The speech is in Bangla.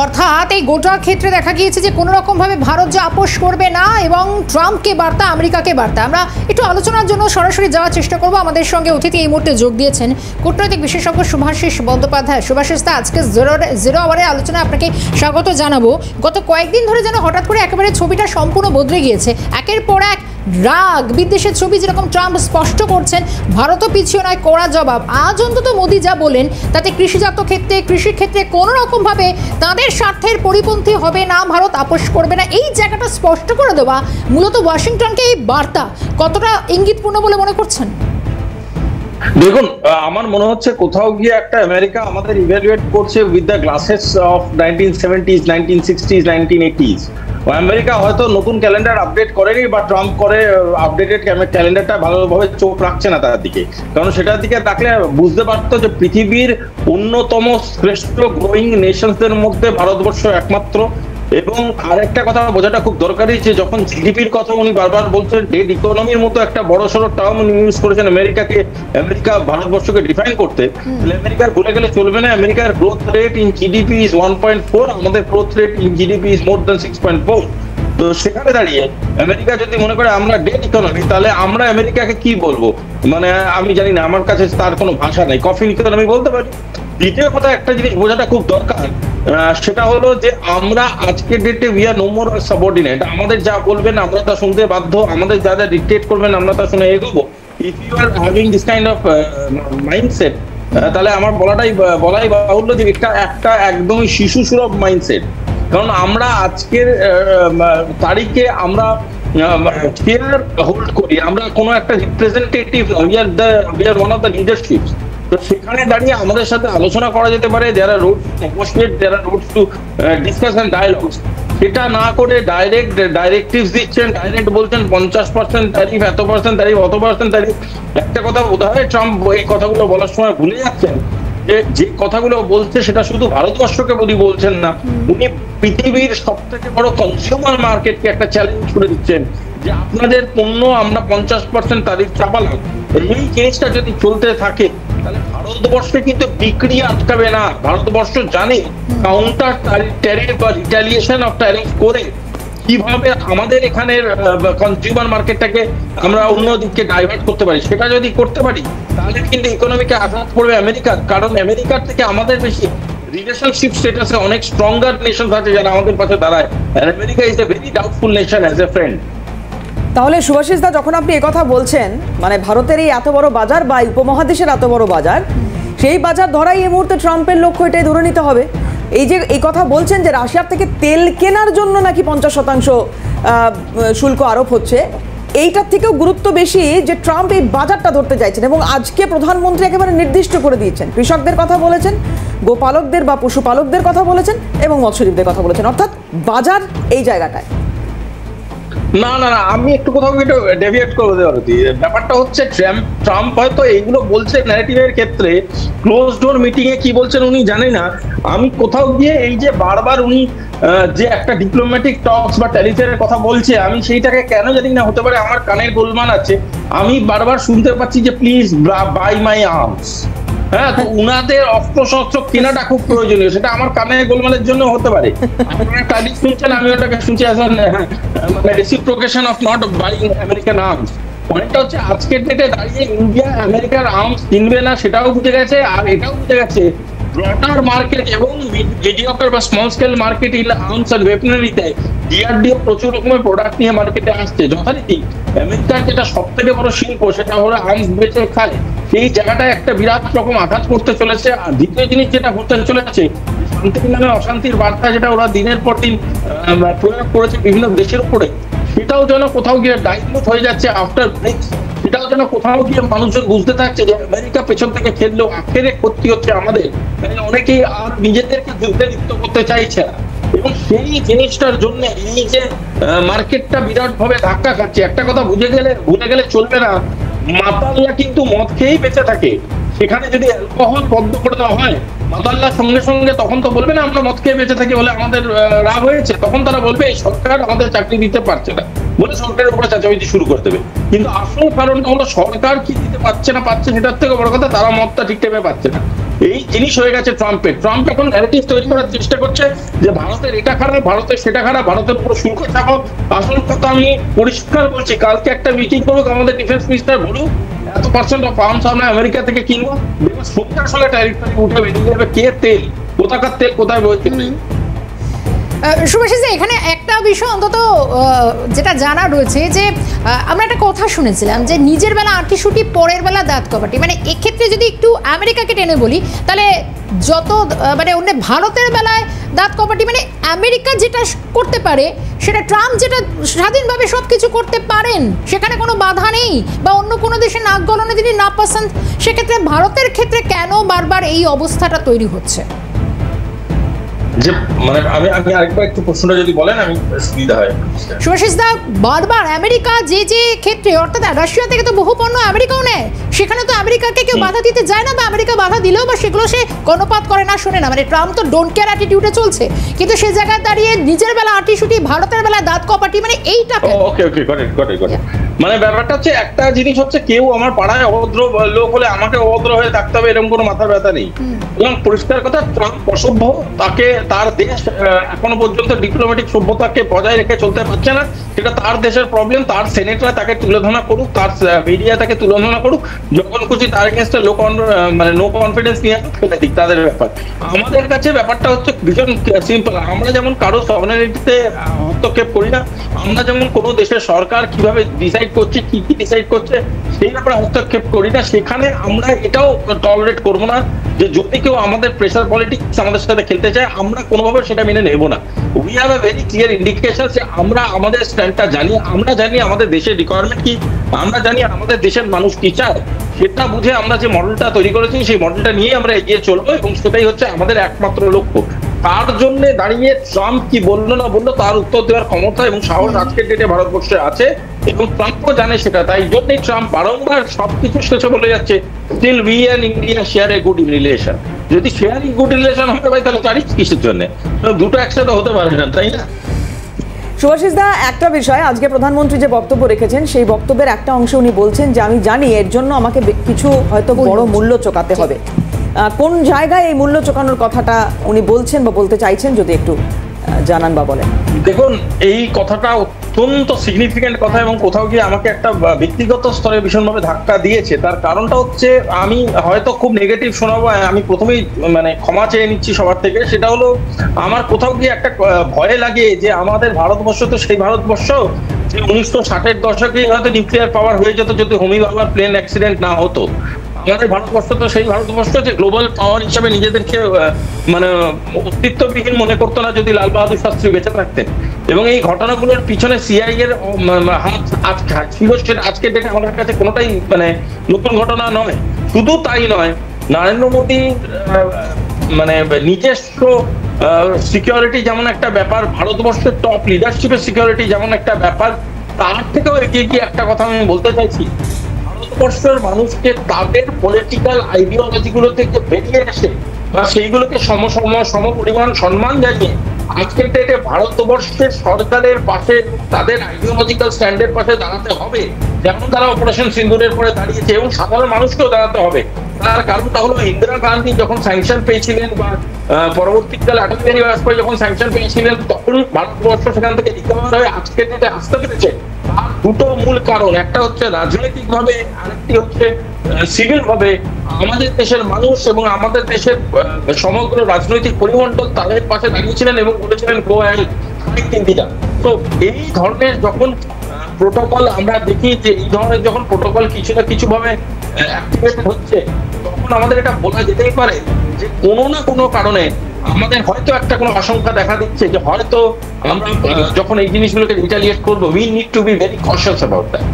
অর্থাৎ এই গোটা ক্ষেত্রে দেখা গিয়েছে যে কোনো রকমভাবে ভারত যে আপোষ করবে না এবং ট্রাম্পকে বার্তা, আমেরিকাকে বার্তা। আমরা একটু আলোচনার জন্য সরাসরি যাওয়ার চেষ্টা করব। আমাদের সঙ্গে অতিথি এই মুহূর্তে যোগ দিয়েছেন কূটনৈতিক বিশেষজ্ঞ শুভাশিস বন্দ্যোপাধ্যায়। শুভাশিস দা, আজকে জিরো আওয়ারের আলোচনায় আপনাকে স্বাগত জানাবো। গত কয়েকদিন ধরে যেন হঠাৎ করে একেবারে ছবিটা সম্পূর্ণ বদলে গিয়েছে। একের পর এক রাগ বিদ্বেষের ছবি যেরকম ট্রাম্প স্পষ্ট করছেন, ভারতও পিছিয়ে নয়, কড়া জবাব। আজ অন্তত মোদি যা বলেন তাতে কৃষিজাত ক্ষেত্রে, কৃষির ক্ষেত্রে কোনো রকমভাবে তাদের স্বার্থের পরিপন্থী হবে না, ভারত আপোষ করবে না, এই জায়গাটা স্পষ্ট করে দেওয়া মূলত ওয়াশিংটনকে এই বার্তা কতটা ইঙ্গিতপূর্ণ বলে মনে করছেন? দেখুন, আমার মনে হচ্ছে কোথাও গিয়ে একটা আমেরিকা আমাদের ইভ্যালুয়েট করছে with the glasses of 1970s, 1960s, 1980s। America হয়তো নতুন ক্যালেন্ডার আপডেট করেনি, বা ট্রাম্প করে আপডেটেড ক্যালেন্ডারটা ভালোভাবে চোখ রাখছে না তার দিকে। কারণ সেটার দিকে রাখলে বুঝতে পারতো যে পৃথিবীর অন্যতম শ্রেষ্ঠ গ্রোয়িং নেশনসদের মধ্যে ভারতবর্ষ একমাত্র। এবং আরেকটা কথা বোঝাটা খুব দরকারি যে যখন জিডিপির কথা উনি বারবার বলছেন, ডেড ইকোনমির মতো একটা বড় সড়ো টার্ম উনি ইউজ করেছেন আমেরিকা ভারতবর্ষকে ডিফাইন করতে, আমেরিকার ভুলে গেলে চলবে না। আমেরিকার growth rate in GDP is 1.4, আমাদের growth rate in GDP is more than 6.4। তো সেখানে দাঁড়িয়ে আমেরিকা যদি মনে করে আমরা ডেড ইকোনমি, তাহলে আমরা আমেরিকাকে কি বলবো? মানে আমি জানি না, আমার কাছে তার কোনো ভাষা নেই। কফিন ইকোনমি বলতে পারি। দ্বিতীয় কথা, একটা জিনিস বোঝাটা খুব দরকার, সেটা হলো যে আমরা আজকের ডেটে we are no more subordinate. আমাদের যা বলবেন আমরা তা শুনতে বাধ্য, আমাদের যা যা ডিক্টেট করবেন আমরা তা শুনে এগোবো। If you are having this kind of mindset, তাহলে আমার বলাই বাহুল্য যে একটা একদমই শিশু সুলভ মাইন্ডসেট। কারণ আমরা আজকের তারিখে আমরা চেয়ার হোল্ড করি, আমরা কোনো একটা representative, we are one of the leadership. তো সেখানে দাঁড়িয়ে আমাদের সাথে আলোচনা করা যেতে পারে, there are routes to negotiate, there are routes to discuss and dialogues. সেটা না করে ডাইরেক্টিভস দিচ্ছেন, ডাইরেক্ট বলছেন 50% ট্যারিফ, এত পার্সেন্ট ট্যারিফ, অত পার্সেন্ট ট্যারিফ। একটা কথা বোধ হয় ট্রাম্প এই কথাগুলো বলার সময় ভুলে যাচ্ছেন যে কথাগুলো বলছে সেটা শুধু ভারতবর্ষকে বলছেন না, উনি পৃথিবীর সব থেকে বড় কনজিউমার মার্কেটকে একটা চ্যালেঞ্জ করে দিচ্ছেন যে আপনাদের পণ্য আমরা 50% ট্যারিফ চাপালাম। এই জিনিসটা যদি চলতে থাকে তাহলে ভারতবর্ষে কিন্তু বিক্রি আটকাবে না। ভারতবর্ষ জানে কাউন্টার ট্যারিফ বা রিটালিয়েশন অফ ট্যারিফ করে কিভাবে আমাদের এখানের কনজিউমার মার্কেটটাকে আমরা অন্যদিকে ডাইভার্ট করতে পারি। সেটা যদি করতে পারি তাহলে কিন্তু ইকোনমিকে আঘাত পড়বে আমেরিকার। কারণ আমেরিকার থেকে আমাদের বেশি রিলেশনশিপ স্ট্যাটাসে অনেক স্ট্রঙ্গার নেশন আছে যারা আমাদের পাশে দাঁড়ায়। America is a very doubtful nation as a friend. তাহলে শুভাশিস দা, যখন আপনি কথা বলছেন, মানে ভারতের এই এত বড় বাজার বা উপমহাদেশের এত বড় বাজার, সেই বাজার ধরাই এই মুহূর্তে ট্রাম্পের লক্ষ্য, এটাই ধরে নিতে হবে। এই কথা বলছেন যে রাশিয়ার থেকে তেল কেনার জন্য নাকি 50% শুল্ক আরোপ হচ্ছে, এইটার থেকেও গুরুত্ব বেশি যে ট্রাম্প এই বাজারটা ধরতে চাইছেন। এবং আজকে প্রধানমন্ত্রী একেবারে নির্দিষ্ট করে দিয়েছেন, কৃষকদের কথা বলেছেন, গোপালকদের বা পশুপালকদের কথা বলেছেন এবং মৎস্যজীবীদের কথা বলেছেন, অর্থাৎ বাজার এই জায়গাটায়। না, আমি একটু কোথাও একটু ডেভিয়েট করে দেওয়ার ব্যাপারটা হচ্ছে ট্রাম্প হয়তো এইগুলো বলছে ন্যারেটিভের ক্ষেত্রে, ক্লোজ ডোর মিটিং এ কি বলছেন উনি জানেন না। আমি কোথাও গিয়ে এই যে বারবার উনি যে একটা ডিপ্লোম্যাটিক টকস বা ট্যারিফের কথা বলছে, আমি সেইটাকে কেন জানি না, হতে পারে আমার কানের গোলমাল আছে, আমি বারবার শুনতে পাচ্ছি যে প্লিজ বাই মাই আর্মস। হ্যাঁ, তো উনাদের অস্ত্রশস্ত্র কেনাটা খুব প্রয়োজনীয়, সেটা আমার কানে গোলমালের জন্য হতে পারে। আপনারা ট্যারিফ শুনছেন, আমি ওটাকে শুনছি অ্যাজ মানে reciprocation of not buying American arms. পয়েন্টটা হচ্ছে আজকের ডেটে দাঁড়িয়ে ইন্ডিয়া আমেরিকার আর্মস কিনবে না সেটাও বুঝে গেছে, আর এটাও বুঝে গেছে ব্রডার মার্কেট এবং মিডিয়াকার বা small scale market in arms and ওয়েপনারিতে ডিআরডিও প্রচুর রকমের প্রোডাক্ট নিয়ে মার্কেটে আসছে। যথারীতি আমেরিকার যেটা সব থেকে বড় শিল্প সেটা হলো আর্মস বেচে খায়, সেই জায়গাটায় একটা বিরাট রকম আঘাত করতে চলেছে। আর দ্বিতীয় জিনিস যেটা হতে চলেছে, শান্তির নামে অশান্তির বার্তা যেটা ওরা দিনের পর দিন প্রয়োগ করেছে বিভিন্ন দেশের উপরে, সেটাও যেন কোথাও গিয়ে ডাইলুট হয়ে যাচ্ছে আফটার ব্রিক্স। সেটাও যেন কোথাও গিয়ে মানুষজন বুঝতে থাকছে যে আমেরিকা পেছন থেকে খেললেও আখেরে ক্ষতি হচ্ছে আমাদের। অনেকেই আর নিজেদেরকে যুদ্ধে লিপ্ত করতে চাইছে না, এবং সেই জিনিসটার জন্য এই যে মার্কেটটা বিরাট ভাবে ধাক্কা খাচ্ছে। একটা কথা ভুলে গেলে চলবে না, মাতাল্লা কিন্তু মদ খেয়েই বেঁচে থাকে। সেখানে যদি অ্যালকোহল বন্ধ করে দেওয়া হয়, মাতাল্লার সঙ্গে সঙ্গে তখন তো বলবে না আমরা মদ খেয়ে বেঁচে থাকি বলে আমাদের রাগ হয়েছে, তখন তারা বলবে এই সরকার আমাদের চাকরি দিতে পারছে না বলে সরকারের উপরে চাচাবাজি শুরু করে দেবে। কিন্তু আসল কারণটা হলো সরকার কি দিতে পারছে সেটার থেকে বড় কথা তারা মদটা ঠিক টাইমে পাচ্ছে না। এই জিনিস হয়ে গেছে ট্রাম্পের। ট্রাম্প এখন ন্যারেটিভ তৈরি করার চেষ্টা করছে যে ভারতের এটা খারাপ, ভারতের সেটা খারাপ, ভারতের পুরো শুল্ক চাপক। আসল কথা আমি পরিষ্কার বলছি, কালকে একটা মিটিং করুক আমাদের ডিফেন্স মিনিস্টার, বলুক এত % অফ আর্মস আমরা আমেরিকা থেকে কিনবো, সত্যি আসলে ট্যারিফ উঠে বেরিয়ে যাবে। কে তেল, কোথাকার তেল কোথায় বইতে। শুভাশিস, এখানে একটা বিষয় অন্তত যেটা জানা রয়েছে যে আমরা একটা কথা শুনেছিলাম যে নিজের বেলা আঁটিশুটি পরের বেলা দাঁত কপাটি, মানে এক্ষেত্রে যদি একটু আমেরিকাকে টেনে বলি তাহলে যত মানে অন্য ভারতের বেলায় দাঁত কপাটি, মানে আমেরিকা যেটা করতে পারে সেটা ট্রাম্প যেটা স্বাধীনভাবে সব কিছু করতে পারেন, সেখানে কোনো বাধা নেই, বা অন্য কোনো দেশে নাক গলানো যদি না পছন্দ, সেক্ষেত্রে ভারতের ক্ষেত্রে কেন বারবার এই অবস্থাটা তৈরি হচ্ছে? যে মানে আমি আরেকবার একটু প্রশ্নটা যদি বলেন আমি সুবিধা হয়। শুভাশিস দা, বারবার আমেরিকা যে যে ক্ষেত্রে, অর্থাৎ রাশিয়া থেকে তো বহু পণ্য আমেরিকাও নেয়, সেখানে তো আমেরিকাকে কেউ বাধা দিতে যায় না, বা আমেরিকা বাধা দিলেও বা সেগুলো সে কর্ণপাত করে না, শোনে না। মানে ট্রাম্প তো ডোন্ট কেয়ার অ্যাটিটিউডে চলছে, কিন্তু সে জায়গায় দাঁড়িয়ে নিজের বেলা আঁটিশুটি, ভারতের বেলা দাঁত কপাটি, মানে এইটা ওকে মানে ব্যাপারটা হচ্ছে, একটা জিনিস হচ্ছে কেউ আমার পাড়ায় অভদ্র লোক হলে আমাকে অভদ্র হয়ে থাকতে হবে এরকম কোনো মাথার ব্যথা নেই। এবং পরিষ্কার কথা, ট্রাম্প অসভ্য, তাকে তার দেশ এখনো পর্যন্ত ডিপ্লোম্যাটিক সভ্যতাকে বজায় রেখে চলতে পারছে না, সেটা তার দেশের প্রবলেম। তার সেনেটরা তাকে তুলনা করুক, তার মিডিয়া তাকে তুলনা করুক, যখন খুশি তার এগেইনস্টে মানে নো কনফিডেন্স নিয়ে ফেলে দিক, তাদের ব্যাপার। আমাদের কাছে ব্যাপারটা হচ্ছে ভীষণ সিম্পল। আমরা যেমন কারো সভারেনিটিতে হস্তক্ষেপ করি না, আমরা যেমন কোনো দেশের সরকার কিভাবে ডিসাইড করছে, কি ডিসাইড করছে সেই ব্যাপারে হস্তক্ষেপ করি না, সেখানে আমরা এটাও টলারেট করবো না যে যদি কেউ আমাদের প্রেসার পলিটিক্স আমাদের সাথে খেলতে চায়, আমরা কোনোভাবে সেটা মেনে নেব না। We have a very clear indication যে আমরা আমাদের স্ট্যান্ডটা জানি, আমরা জানি আমাদের দেশের রিকোয়ারমেন্ট কি, আমরা জানি আমাদের দেশের মানুষ কি চায়, সেটা বুঝে আমরা যে মডেলটা তৈরি করেছি সেই মডেলটা নিয়ে আমরা এগিয়ে চলবো, এবং সেটাই হচ্ছে আমাদের একমাত্র লক্ষ্য। তার জন্য দাঁড়িয়ে ট্রাম্প কি বললো না বললো তার উত্তর দেওয়ার ক্ষমতা এবং সাহস আজকের ডেটে ভারতবর্ষে আছে, এবং ট্রাম্পও জানে সেটা। তাই জন্যই ট্রাম্প বারংবার সবকিছু শেষে বলে যাচ্ছে still we and India share a good relation. যদি শেয়ারিং গুড রিলেশন হতে পারে তাহলে তারিখ কিসের জন্য? দুটো একসাথে হতে পারে না, তাই না? শুভাশিস দা, একটা বিষয়, আজকে প্রধানমন্ত্রী যে বক্তব্য রেখেছেন সেই বক্তব্যের একটা অংশ উনি বলছেন যে আমি জানি এর জন্য আমাকে কিছু হয়তো বড় মূল্য চোকাতে হবে। কোন জায়গায় এই মূল্য চোকানোর কথাটা উনি বলছেন বা বলতে চাইছেন যদি একটু জানান বা বলেন। দেখুন, এই কথাটা অত্যন্ত সিগনিফিকেন্ট কথা, এবং কোথাও গিয়ে আমাকে একটা ব্যক্তিগত স্তরে ভীষণভাবে ধাক্কা দিয়েছে। তার কারণটা হচ্ছে, আমি হয়তো খুব নেগেটিভ শোনাবো, আমি প্রথমেই মানে ক্ষমা চেয়ে নিচ্ছি সবার থেকে। সেটা হলো, আমার কোথাও গিয়ে একটা ভয় লাগে যে আমাদের ভারতবর্ষ তো সেই ভারতবর্ষ যে 1960-এর দশকেই হয়তো নিউক্লিয়ার পাওয়ার হয়ে যেত যদি হোমি বাবার প্লেন অ্যাক্সিডেন্ট না হতো। আমাদের ভারতবর্ষ তো সেই ভারতবর্ষ যে গ্লোবাল পাওয়ার হিসাবে নিজেদেরকে মানে অস্তিত্ববিহীন মনে করতো না যদি লাল বাহাদুর শাস্ত্রী বেঁচে থাকতেন। এবং এই ঘটনাগুলোর পিছনে সিআইএ এর হাত ছিল, সেটা আজকের ডেটে আমাদের কাছে কোনোটাই মানে নতুন ঘটনা নয়। শুধু তাই নয়, নরেন্দ্র মোদী মানে নিজস্ব সিকিউরিটি যেমন একটা ব্যাপার, ভারতবর্ষের টপ লিডারশিপের সিকিউরিটি যেমন একটা ব্যাপার, তার থেকেও এগিয়ে গিয়ে একটা কথা আমি বলতে চাইছি, ভারতবর্ষের মানুষকে তাদের পলিটিক্যাল আইডিওলজি গুলো থেকে বেরিয়ে এসে বা সেইগুলোকে সমপরিমাণ সম্মান জানিয়ে আজকের ডেটে ভারতবর্ষের সরকারের পাশে, তাদের আইডিওলজিক্যাল স্ট্যান্ডের পাশে দাঁড়াতে হবে, যেমন তারা অপারেশন সিন্দুরের পরে দাঁড়িয়েছে, এবং সাধারণ মানুষকেও দাঁড়াতে হবে। তার কারণটা হলো, ইন্দিরা গান্ধী যখন স্যাংশন পেয়েছিলেন বা পরবর্তীকালে অটল বিহারী বাজপেয়ী যখন স্যাংশন পেয়েছিলেন, তখন ভারতবর্ষ সেখান থেকে রিকভার হয়ে আজকের ডেটে আসতে পেরেছে। তার দুটো মূল কারণ, একটা হচ্ছে রাজনৈতিক ভাবে, আরেকটি হচ্ছে সিভিল ভাবে আমাদের দেশের মানুষ এবং আমাদের দেশের সমগ্র রাজনৈতিক পরিমণ্ডল তাদের পাশে দাঁড়িয়েছিলেন এবং বলেছিলেন গো অ্যান্ড ফাইট ইন্ডিয়া। তো এই ধরনের যখন প্রোটোকল আমরা দেখি যে এই ধরনের যখন প্রোটোকল কিছু না কিছু ভাবে অ্যাক্টিভেট হচ্ছে, তখন আমাদের এটা বলা যেতেই পারে যে কোনো না কোনো কারণে আমাদের হয়তো একটা কোনো আশঙ্কা দেখা দিচ্ছে যে হয়তো আমরা যখন এই জিনিসগুলোকে রিটালিয়েট করবো, we need to be very conscious about that.